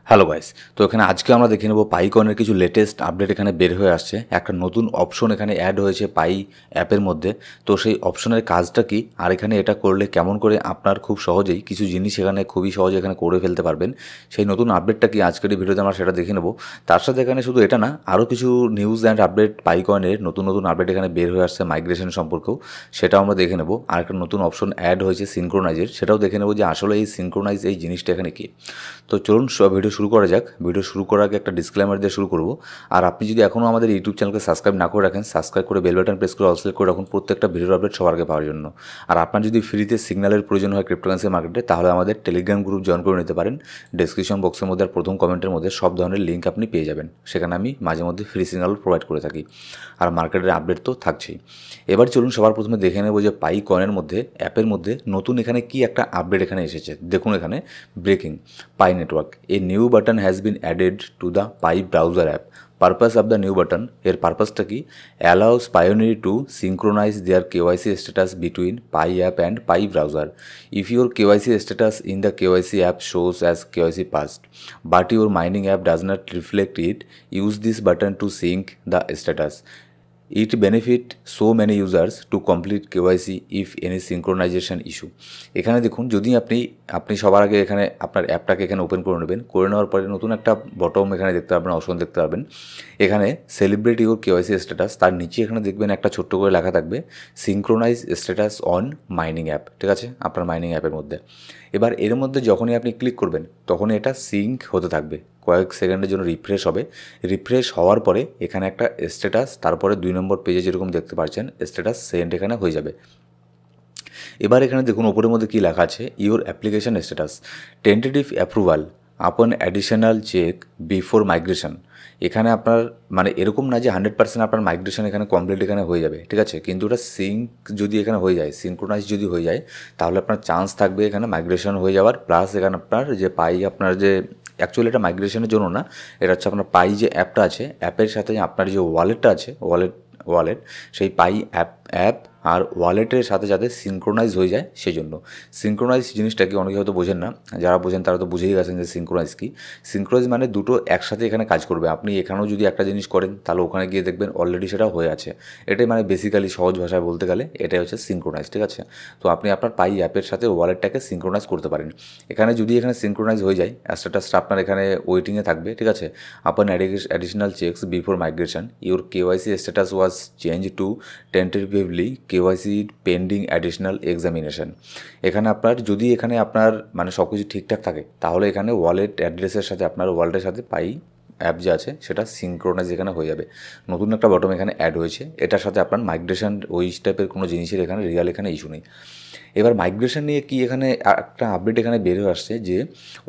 Hello guys, তো এখানে আজকে আমরা দেখে নেব পাইকনের কিছু লেটেস্ট আপডেট এখানে বের হয়ে আসছে। একটা নতুন অপশন এখানে অ্যাড হয়েছে পাই অ্যাপের মধ্যে। তো সেই অপশনের কাজটা কি, আর এখানে এটা করলে কেমন করে আপনার খুব সহজেই কিছু জিনিস এখানে খুবই সহজে এখানে করে ফেলতে পারবেন, সেই নতুন আপডেটটা কি আজকের এই ভিডিওতে আমরা সেটা দেখে নেব। তার সাথে এখানে শুধু এটা না, আরও কিছু নিউজ অ্যান্ড আপডেট পাইকনের নতুন নতুন আপডেট এখানে বের হয়ে আসছে মাইগ্রেশন সম্পর্কেও, সেটাও আমরা দেখে নেব। আর একটা নতুন অপশন অ্যাড হয়েছে সিনক্রোনাইজের, সেটাও দেখে নেব যে আসলে এই সিনক্রোনাইজ এই জিনিসটা এখানে কি। তো চলুন ভিডিও শুরু করা যাক। ভিডিও শুরু করার আগে একটা ডিসক্লেমার দিয়ে শুরু করব। আর আপনি যদি এখনও আমাদের ইউটিউব চ্যানেলকে সাবস্ক্রাইব না করে রাখেন, সাবস্ক্রাইব করে বেল বাটন প্রেস করে অল সিলেক্ট করে রাখুন প্রত্যেকটা ভিডিওর আপডেট সবার আগে পাওয়ার জন্য। আর আপনার যদি ফ্রিতে সিগন্যালের প্রয়োজন হয় ক্রিপ্টোকারেন্সি মার্কেটে, তাহলে আমাদের টেলিগ্রাম গ্রুপ জয়েন করে নিতে পারেন। ডেসক্রিপশন বক্সের মধ্যে আর প্রথম কমেন্টের মধ্যে সব ধরনের লিঙ্ক আপনি পেয়ে যাবেন। সেখানে আমি মাঝে মধ্যে ফ্রি সিগন্যাল প্রোভাইড করে থাকি, আর মার্কেটের আপডেট তো থাকছেই। এবার চলুন সবার প্রথমে দেখে নেব যে পাই কয়েনের মধ্যে অ্যাপের মধ্যে নতুন এখানে কি একটা আপডেট এখানে এসেছে। দেখুন এখানে breaking Pi network, a new button has been added to the Pi browser app. Purpose of the new button, এর পারপাসটা কি, allows pioneer to synchronize their KYC status between Pi app and Pi browser. If your KYC status in the KYC app shows as KYC passed but your mining app does not reflect it, use this button to sync the status. It benefit so many users to complete KYC if any synchronization issue। এখানে দেখুন, যদি আপনি সবার আগে এখানে আপনার অ্যাপটাকে এখানে open করে নেবেন, করে নেওয়ার পরে নতুন একটা বটম এখানে দেখতে পারবেন, অপশন দেখতে পারবেন। এখানে সেলিব্রেট ইউর কেওয়াইসি স্ট্যাটাস, তার নিচে এখানে দেখবেন একটা ছোট্ট করে লেখা থাকবে synchronise status on mining app. ঠিক আছে, আপনার মাইনিং অ্যাপের মধ্যে। এবার এর মধ্যে যখনই আপনি ক্লিক করবেন তখনই এটা সিঙ্ক হতে থাকবে, কয়েক সেকেন্ডের জন্য রিফ্রেশ হবে। রিফ্রেশ হওয়ার পরে এখানে একটা স্ট্যাটাস, তারপরে 2 নম্বর পেজে যেরকম দেখতে পাচ্ছেন স্ট্যাটাস সেন্ড এখানে হয়ে যাবে। এবার এখানে দেখুন ওপরের মধ্যে কী লেখা আছে, your application status tentative approval আপন অ্যাডিশনাল চেক বিফোর মাইগ্রেশন। এখানে আপনার মানে এরকম না যে 100% আপনার মাইগ্রেশন এখানে কমপ্লিট এখানে হয়ে যাবে, ঠিক আছে, কিন্তু ওটা সিঙ্ক যদি এখানে হয়ে যায়, সিনক্রোনাইজ যদি হয়ে যায়, তাহলে আপনার চান্স থাকবে এখানে মাইগ্রেশন হয়ে যাওয়ার। প্লাস এখানে আপনার যে পাই, আপনার যে অ্যাকচুয়ালি এটা মাইগ্রেশনের জন্য না, এটা হচ্ছে আপনার পাই যে অ্যাপটা আছে, অ্যাপের সাথে আপনার যে ওয়ালেটটা আছে, ওয়ালেট সেই পাই অ্যাপ আর ওয়ালেটের সাথে যাতে সিনক্রোনাইজ হয়ে যায় সেই জন্য। সিনক্রোনাইজ জিনিসটা কি অনেকে হয়তো বোঝেন না, যারা বোঝেন তারা তো বুঝেই গেছেন যে সিনক্রোনাইজ কি। সিনক্রোনাইজ মানে দুটো একসাথে এখানে কাজ করবে। আপনি এখানেও যদি একটা জিনিস করেন তাহলে ওখানে গিয়ে দেখবেন অলরেডি সেটা হয়ে আছে। এটাই মানে বেসিক্যালি সহজ ভাষায় বলতে গেলে এটাই হচ্ছে সিনক্রোনাইজ, ঠিক আছে। তো আপনি আপনার পাই অ্যাপের সাথে ওয়ালেটটাকে সিনক্রোনাইজ করতে পারেন। এখানে যদি এখানে সিনক্রোনাইজ হয়ে যায়, স্ট্যাটাসটা আপনার এখানে ওয়েটিংয়ে থাকবে, ঠিক আছে। আপন additional checks before migration your KYC status was change to tentatively KYC pending additional examination. এখানে আপনার যদি এখানে আপনার মানে সব কিছু ঠিকঠাক থাকে, তাহলে এখানে ওয়ালেট অ্যাড্রেসের সাথে আপনার ওয়ালেটের সাথে পাই অ্যাপ যে আছে সেটা সিনক্রোনাইজ এখানে হয়ে যাবে। নতুন একটা বটম এখানে অ্যাড হয়েছে, এটার সাথে আপনার মাইগ্রেশন ওই টাইপের কোনো জিনিসের এখানে রিয়াল এখানে ইস্যু নেই। এবার মাইগ্রেশন নিয়ে কি এখানে একটা আপডেট এখানে বের হয়ে আসছে যে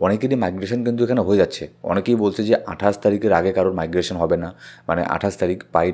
অনেকেরই মাইগ্রেশন কিন্তু এখানে হয়ে যাচ্ছে। অনেকেই বলছে যে 28 তারিখের আগে কারোর মাইগ্রেশন হবে না, মানে 28 তারিখ পাই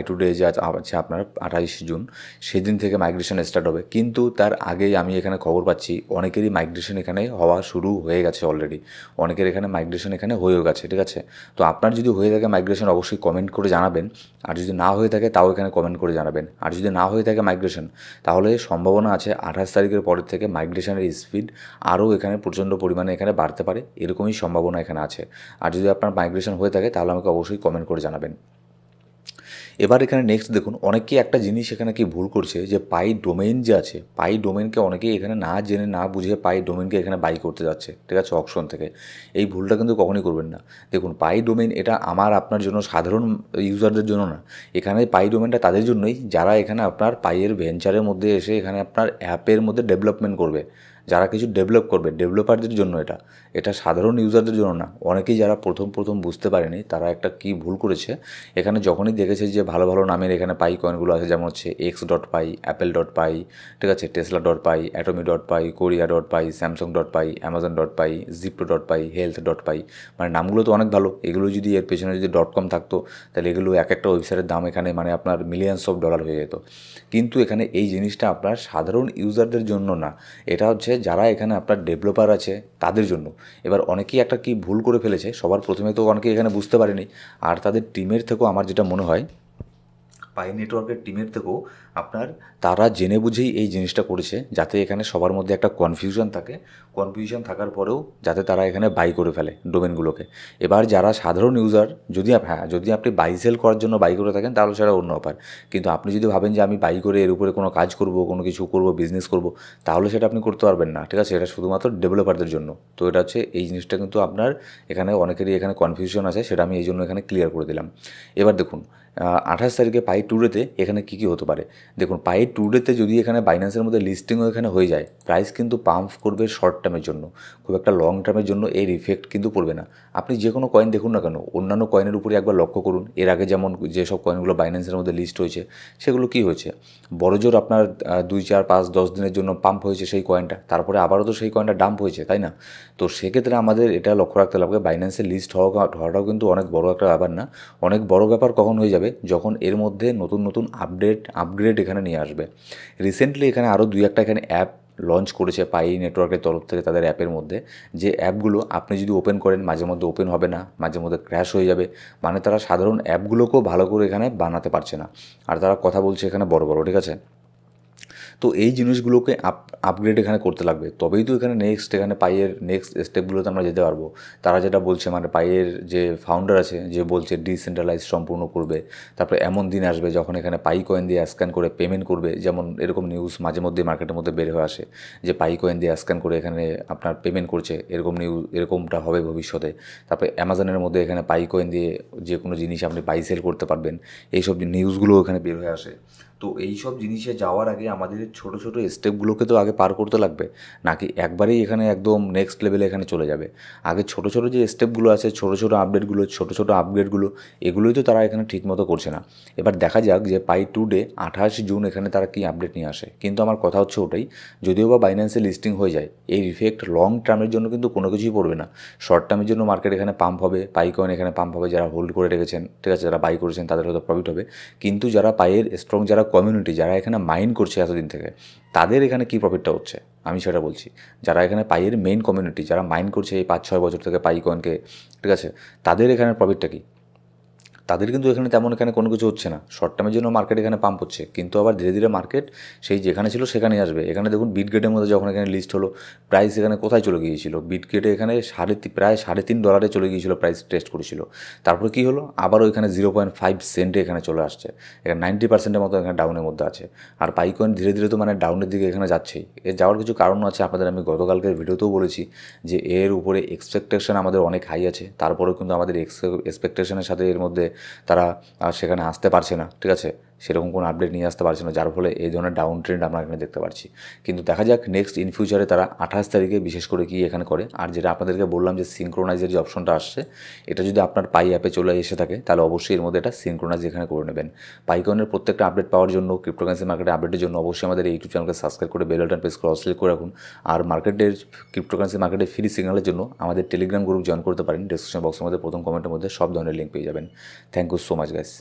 টুডে যে আছে আপনার 28 জুন, সেদিন থেকে মাইগ্রেশন স্টার্ট হবে। কিন্তু তার আগেই আমি এখানে খবর পাচ্ছি অনেকেরই মাইগ্রেশন এখানে হওয়া শুরু হয়ে গেছে অলরেডি। অনেকের এখানে মাইগ্রেশন এখানে হয়েও গেছে, ঠিক আছে। তো আপনার যদি হয়ে থাকে মাইগ্রেশন অবশ্যই কমেন্ট করে জানাবেন, আর যদি না হয়ে থাকে তাও এখানে কমেন্ট করে জানাবেন। আর যদি না হয়ে থাকে মাইগ্রেশন, তাহলে সম্ভাবনা আছে 28 তারিখের পরের থেকে মাইগ্রেশনের স্পিড আরও এখানে প্রচণ্ড পরিমাণে এখানে বাড়তে পারে, এরকমই সম্ভাবনা এখানে আছে। আর যদি আপনার মাইগ্রেশন হয়ে থাকে তাহলে আমাকে অবশ্যই কমেন্ট করে জানাবেন। এবার এখানে নেক্সট দেখুন, অনেকেই একটা জিনিস এখানে কি ভুল করছে, যে পাই ডোমেইন যে আছে, পাই ডোমেইনকে অনেকেই এখানে না জেনে না বুঝে পাই ডোমেইনকে এখানে বাই করতে যাচ্ছে, ঠিক আছে, অকশন থেকে। এই ভুলটা কিন্তু কখনই করবেন না। দেখুন পাই ডোমেইন এটা আমার আপনার জন্য, সাধারণ ইউজারদের জন্য না। এখানে পাই ডোমেইনটা তাদের জন্যই যারা এখানে আপনার পাইয়ের ভেঞ্চারের মধ্যে এসে এখানে আপনার অ্যাপের মধ্যে ডেভেলপমেন্ট করবে, যারা কিছু ডেভেলপ করবে, ডেভেলপারদের জন্য এটা সাধারণ ইউজারদের জন্য না। অনেকেই যারা প্রথম বুঝতে পারেনি, তারা একটা কি ভুল করেছে, এখানে যখনই দেখেছে যে ভালো ভালো নামের এখানে পাই কয়েনগুলো আছে, যেমন হচ্ছে x.পাই, apple.পাই, ঠিক আছে, tesla.পাই, atomy.পাই, korea.পাই, samsung.পাই, amazon.পাই, zipto.পাই, health.পাই, মানে নামগুলো তো অনেক ভালো। এগুলো যদি এর পেছনে যদি .com থাকতো, তাহলে এগুলো এক একটা ওয়েবসাইটের দাম এখানে মানে আপনার মিলিয়নস অফ ডলার হয়ে যেত। কিন্তু এখানে এই জিনিসটা আপনার সাধারণ ইউজারদের জন্য না, এটা হচ্ছে যারা এখানে আপনার ডেভেলপার আছে তাদের জন্য। এবার অনেকেই একটা কি ভুল করে ফেলেছে, সবার প্রথমে তো অনেকেই এখানে বুঝতে পারেনি, আর তাদের টিমের থেকেও আমার যেটা মনে হয় পাই নেটওয়ার্কের টিমের থেকেও আপনার তারা জেনে বুঝেই এই জিনিসটা করেছে, যাতে এখানে সবার মধ্যে একটা কনফিউশন থাকে, কনফিউশন থাকার পরেও যাতে তারা এখানে বাই করে ফেলে ডোমেনগুলোকে। এবার যারা সাধারণ ইউজার, যদি আপনি বাই সেল করার জন্য বাই করে থাকেন তাহলে সেটা অন্য ব্যাপার, কিন্তু আপনি যদি ভাবেন যে আমি বাই করে এর উপরে কোনো কাজ করব, কোনো কিছু করব, বিজনেস করব, তাহলে সেটা আপনি করতে পারবেন না, ঠিক আছে? এটা শুধুমাত্র ডেভেলপারদের জন্য। তো এটা হচ্ছে এই জিনিসটা, কিন্তু আপনার এখানে অনেকেরই এখানে কনফিউশন আছে, সেটা আমি এই জন্য এখানে ক্লিয়ার করে দিলাম। এবার দেখুন 28 তারিখে পাই টুডেতে এখানে কী কী হতে পারে। দেখুন পাই টুডেতে যদি এখানে বাইন্যান্সের মধ্যে লিস্টিংও এখানে হয়ে যায়, প্রাইস কিন্তু পাম্প করবে শর্ট টার্মের জন্য, খুব একটা লং টার্মের জন্য এর ইফেক্ট কিন্তু পড়বে না। আপনি যে কোনো কয়েন দেখুন না কেন, অন্যান্য কয়েনের উপরে একবার লক্ষ্য করুন, এর আগে যেমন যেসব কয়েনগুলো বাইন্যান্সের মধ্যে লিস্ট হয়েছে সেগুলো কী হয়েছে, বড়জোর আপনার 2, 4, 5, 10 দিনের জন্য পাম্প হয়েছে সেই কয়েনটা, তারপরে আবারও তো সেই কয়েনটা ডাম্প হয়েছে, তাই না? তো সেক্ষেত্রে আমাদের এটা লক্ষ্য রাখতে হবে, বাইন্যান্সের লিস্ট হওয়াটাও কিন্তু অনেক বড় একটা ব্যাপার না। অনেক বড় ব্যাপার কখন হয়ে যাবে, যখন এর মধ্যে নতুন নতুন আপগ্রেড এখানে নিয়ে আসবে। রিসেন্টলি এখানে আরও 2-1টা এখানে অ্যাপ লঞ্চ করেছে পাই নেটওয়ার্কের তরফ থেকে, তাদের অ্যাপের মধ্যে যে অ্যাপগুলো আপনি যদি ওপেন করেন মাঝে মধ্যে ওপেন হবে না, মাঝে মধ্যে ক্র্যাশ হয়ে যাবে, মানে তারা সাধারণ অ্যাপগুলোকেও ভালো করে এখানে বানাতে পারছে না, আর তারা কথা বলছে এখানে বড় বড়, ঠিক আছে? তো এই জিনিসগুলোকে আপগ্রেড এখানে করতে লাগবে, তবেই তো এখানে এখানে পাইয়ের নেক্সট স্টেপগুলোতে আমরা যেতে পারবো। তারা যেটা বলছে, মানে পাইয়ের যে ফাউন্ডার আছে যে বলছে ডিসেন্ট্রালাইজ সম্পূর্ণ করবে, তারপরে এমন দিন আসবে যখন এখানে পাই কয়েন দিয়ে স্ক্যান করে পেমেন্ট করবে, যেমন এরকম নিউজ মাঝে মধ্যে মার্কেটের মধ্যে বের হয়ে আসে যে পাই কয়েন দিয়ে স্ক্যান করে এখানে আপনার পেমেন্ট করছে, এরকম নিউজ, এরকমটা হবে ভবিষ্যতে। তারপরে অ্যামাজনের মধ্যে এখানে পাই কয়েন দিয়ে যে কোনো জিনিস আপনি বাই সেল করতে পারবেন, এইসব নিউজগুলো এখানে বের হয়ে আসে। তো এই সব জিনিসে যাওয়ার আগে আমাদের ছোটো ছোটো স্টেপগুলোকে তো আগে পার করতে লাগবে, নাকি একবারেই এখানে একদম নেক্সট লেভেলে এখানে চলে যাবে। আগে ছোটো ছোটো যে স্টেপগুলো আছে, ছোটো ছোটো আপগ্রেডগুলো, এগুলোই তো তারা এখানে ঠিকমতো করছে না। এবার দেখা যাক যে পাই টুডে 28 জুন এখানে তারা কী আপডেট নিয়ে আসে। কিন্তু আমার কথা হচ্ছে ওটাই, যদিও বা বাইন্যান্সে লিস্টিং হয়ে যায়, এই ইফেক্ট লং টার্মের জন্য কিন্তু কোনো কিছুই পড়বে না। শর্ট টার্মের জন্য মার্কেট এখানে পাম্প হবে, পাই কয়েন এখানে পাম্প হবে, যারা হোল্ড করে রেখেছেন, ঠিক আছে, যারা বাই করেছেন তাদের হয়তো প্রফিট হবে। কিন্তু যারা পাইয়ের স্ট্রং, যারা কমিউনিটি, যারা এখানে মাইন্ড করছে এতদিন থেকে, তাদের এখানে কী প্রফিটটা হচ্ছে আমি সেটা বলছি। যারা এখানে পাইয়ের মেইন কমিউনিটি, যারা মাইন্ড করছে এই 5-6 বছর থেকে পাই কয়েনকে, ঠিক আছে, তাদের এখানে প্রফিটটা কী? তাদের কিন্তু এখানে তেমন এখানে কোনো কিছু হচ্ছে না। শর্ট টার্মের জন্য মার্কেট এখানে পাম্প হচ্ছে, কিন্তু আবার ধীরে ধীরে মার্কেট সেই যেখানে ছিল সেখানেই আসবে। এখানে দেখুন বিটগেটের মধ্যে যখন এখানে লিস্ট হলো, প্রাইস এখানে কোথায় চলে গিয়েছিল, বিটগেটে এখানে প্রায় $3.5 চলে গিয়েছিল, প্রাইস টেস্ট করেছিল। তারপরে কী হলো, আবারও এখানে 0.5 সেন্টে এখানে চলে আসছে, এখানে 90%-এর মতো এখানে ডাউনের মধ্যে আছে। আর পাইকয়েন ধীরে ধীরে তো মানে ডাউনের দিকে এখানে যাচ্ছেই। এর যাওয়ার কিছু কারণ আছে, আপনাদের আমি গতকালকের ভিডিওতেও বলেছি যে এর উপরে এক্সপেকটেশন আমাদের অনেক হাই আছে, তারপরেও কিন্তু আমাদের এক্সপেকটেশনের সাথে এর মধ্যে তারা সেখানে আসতে পারছে না, ঠিক আছে, সেরকম কোনো আপডেট নিয়ে আসতে পারছে না, যার ফলে এই ধরনের ডাউন ট্রেন্ড আমরা এখানে দেখতে পাচ্ছি। কিন্তু দেখা যাক নেক্সট ইন ফিউচারে তারা 28 তারিখে বিশেষ করে কি এখানে করে। আর যেটা আপনাদেরকে বললাম যে সিনক্রোনাইজের যে অপশনটা আসছে, এটা যদি আপনার পাই অ্যাপে চলে এসে থাকে তাহলে অবশ্যই এর মধ্যে এটা সিনক্রোনাইজ এখানে করে নেবেন। পাইকয়েনের প্রত্যেকটা আপডেট পাওয়ার জন্য, ক্রিপ্টোকারেন্সি মার্কেটের আপডেটের জন্য অবশ্যই আমাদের এই ইউটিউব চ্যানেলকে সাবস্ক্রাইব করে বেল বাটন প্রেস করে অল সিলেক্ট করে রাখুন। আর মার্কেটের ক্রিপ্টোকারেন্সি মার্কেটের ফ্রি সিগন্যালের জন্য আমাদের টেলিগ্রাম গ্রুপ জয়েন করতে পারেন, ডিসক্রিপশন বক্সের মধ্যে প্রথম কমেন্টের মধ্যে সব ধরনের লিঙ্ক পেয়ে যাবেন। Thank you so much guys.